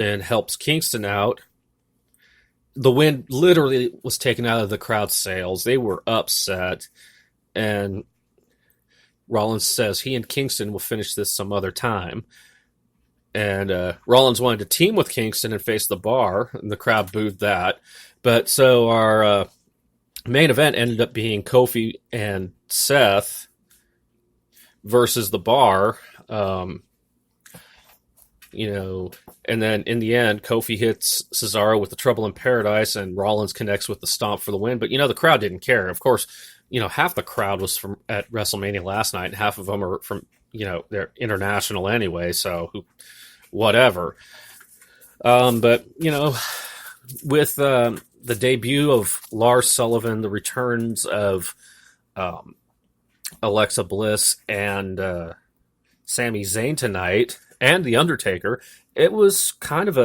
and helps Kingston out. The wind literally was taken out of the crowd's sails. They were upset, and Rollins says he and Kingston will finish this some other time. And Rollins wanted to team with Kingston and face the Bar, and the crowd booed that. But so our main event ended up being Kofi and Seth versus the Bar. And then in the end, Kofi hits Cesaro with the Trouble in Paradise, and Rollins connects with the Stomp for the win. But the crowd didn't care. Of course, half the crowd was from at WrestleMania last night, and half of them are from they're international anyway, so whatever. But with the debut of Lars Sullivan, the returns of Alexa Bliss and Sami Zayn tonight, and The Undertaker, it was kind of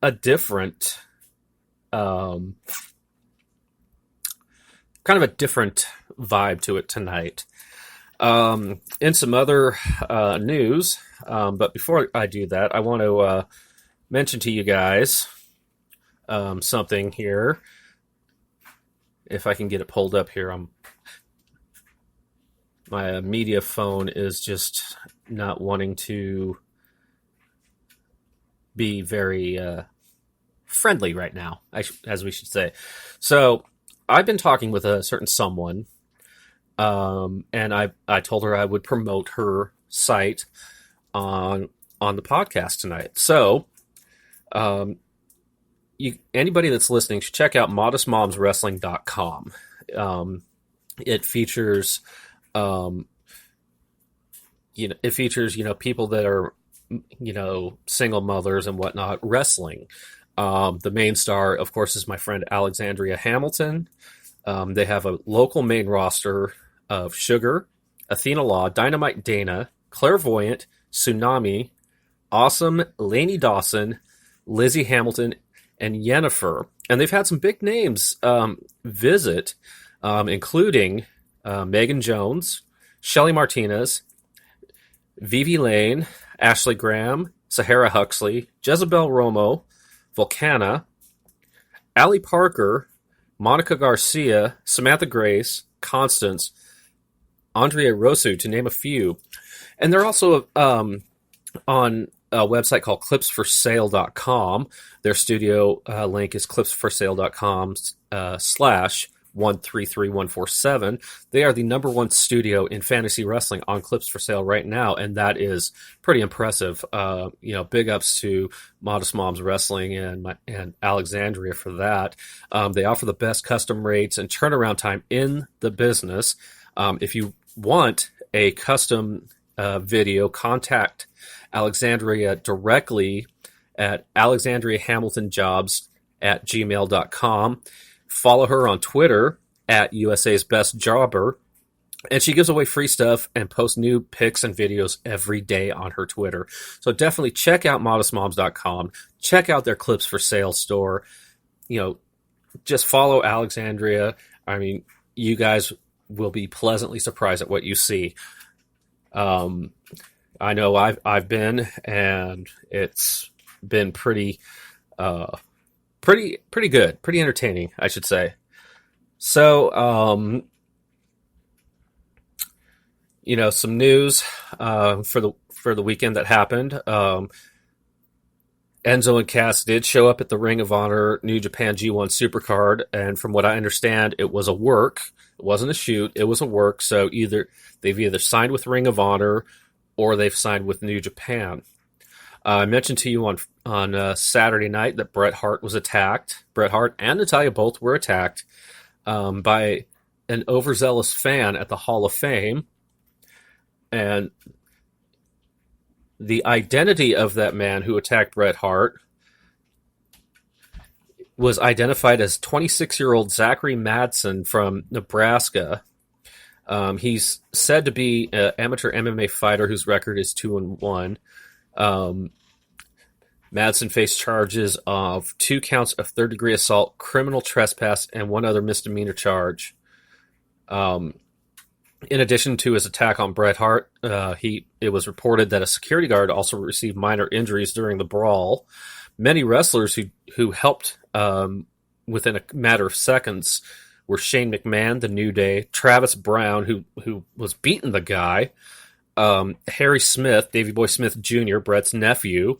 a different vibe to it tonight. In some other news, but before I do that, I want to mention to you guys something here. If I can get it pulled up here, my media phone is just not wanting to be very friendly right now, as we should say. So I've been talking with a certain someone, and I told her I would promote her site on the podcast tonight. So anybody that's listening should check out modestmomswrestling.com. It features people that are single mothers and whatnot wrestling. The main star, of course, is my friend Alexandria Hamilton. They have a local main roster of Sugar, Athena Law, Dynamite Dana, Clairvoyant, Tsunami, Awesome, Lainey Dawson, Lizzie Hamilton, and Yennefer. And they've had some big names visit, including Megan Jones, Shelly Martinez, Vivi Lane, Ashley Graham, Sahara Huxley, Jezebel Romo, Volcana, Allie Parker, Monica Garcia, Samantha Grace, Constance, Andrea Rosu, to name a few. And they're also on a website called clipsforsale.com. Their studio link is clipsforsale.com /133147. They are the number one studio in fantasy wrestling on Clips for Sale right now, and that is pretty impressive. Big ups to Modest Moms Wrestling and Alexandria for that. They offer the best custom rates and turnaround time in the business. If you want a custom video, contact Alexandria directly at alexandriahamiltonjobs@gmail.com. Follow her on Twitter at USA's Best Jobber. And she gives away free stuff and posts new pics and videos every day on her Twitter. So definitely check out modestmoms.com. Check out their Clips for Sale store. Just follow Alexandria. I mean, you guys will be pleasantly surprised at what you see. I know I've been, and it's been pretty good, pretty entertaining, I should say. So, some news for the weekend that happened. Enzo and Cass did show up at the Ring of Honor New Japan G1 Supercard, and from what I understand, it was a work. It wasn't a shoot. It was a work. So they've either signed with Ring of Honor or they've signed with New Japan. I mentioned to you on Saturday night that Bret Hart was attacked. Bret Hart and Natalya both were attacked by an overzealous fan at the Hall of Fame. And the identity of that man who attacked Bret Hart was identified as 26-year-old Zachary Madsen from Nebraska. He's said to be an amateur MMA fighter whose record is 2-1. Madsen faced charges of 2 counts of third-degree assault, criminal trespass, and one other misdemeanor charge. In addition to his attack on Bret Hart, it was reported that a security guard also received minor injuries during the brawl. Many wrestlers who helped within a matter of seconds were Shane McMahon, the New Day, Travis Brown, who was beating the guy, Harry Smith, Davey Boy Smith Jr., Bret's nephew,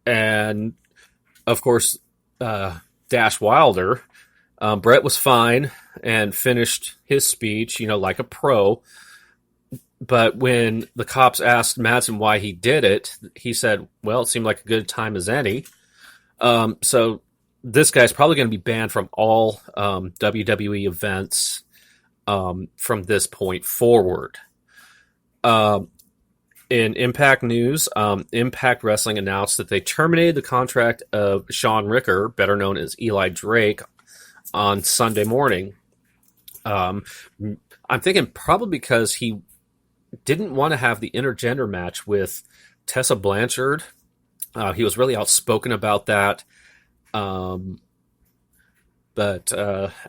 and of course Dash Wilder. Bret was fine and finished his speech, like a pro. But when the cops asked Madsen why he did it, he said, well, it seemed like a good time as any. So this guy's probably going to be banned from all WWE events from this point forward. In Impact news, Impact Wrestling announced that they terminated the contract of Sean Ricker, better known as Eli Drake, on Sunday morning. I'm thinking probably because he didn't want to have the intergender match with Tessa Blanchard. He was really outspoken about that. But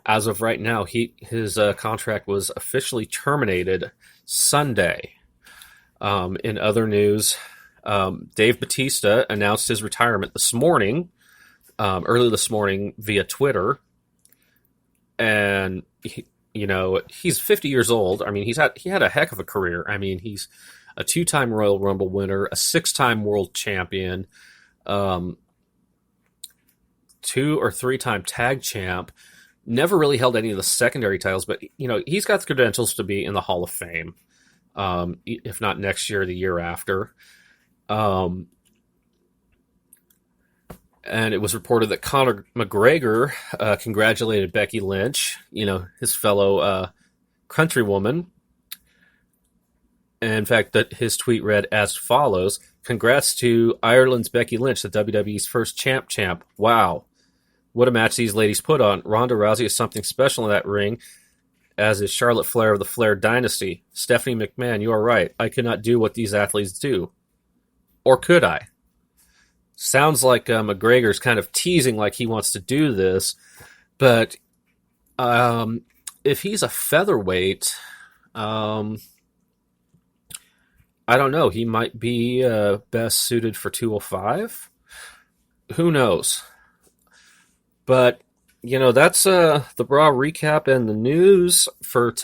as of right now, his contract was officially terminated Sunday. In other news, Dave Bautista announced his retirement this morning, early this morning via Twitter. And he's 50 years old. I mean, he had a heck of a career. I mean, he's a 2-time Royal Rumble winner, a 6-time world champion, 2 or 3-time tag champ. Never really held any of the secondary titles, but he's got the credentials to be in the Hall of Fame. If not next year, the year after. And it was reported that Conor McGregor congratulated Becky Lynch, his fellow countrywoman. And in fact, that his tweet read as follows: "Congrats to Ireland's Becky Lynch, the WWE's first champ. Wow, what a match these ladies put on. Ronda Rousey is something special in that ring, as is Charlotte Flair of the Flair dynasty. Stephanie McMahon, you are right. I could not do what these athletes do. Or could I?" Sounds like McGregor's kind of teasing like he wants to do this, but if he's a featherweight, I don't know. He might be best suited for 205. Who knows? But that's the Raw recap and the news for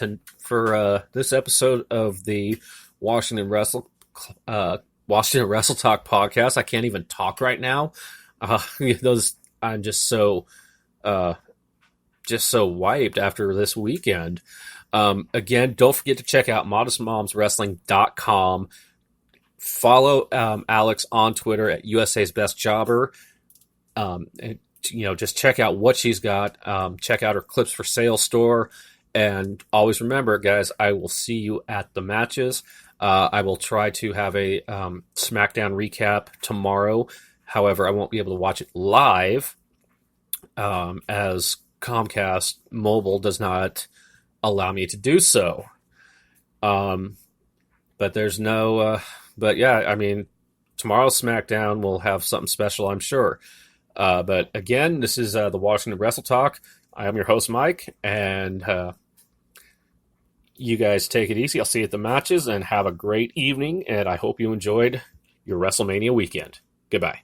this episode of the Washington Wrestle Talk podcast. I can't even talk right now. I'm just so wiped after this weekend. Again, don't forget to check out modestmomswrestling.com. Follow Alex on Twitter at USA's Best Jobber. And just check out what she's got. Check out her Clips for Sale store. And always remember, guys, I will see you at the matches. I will try to have a SmackDown recap tomorrow. However, I won't be able to watch it live as Comcast Mobile does not allow me to do so. But there's no... but yeah, I mean, tomorrow's SmackDown will have something special, I'm sure. But again, this is the Washington Wrestle Talk. I am your host, Mike, and you guys take it easy. I'll see you at the matches, and have a great evening, and I hope you enjoyed your WrestleMania weekend. Goodbye.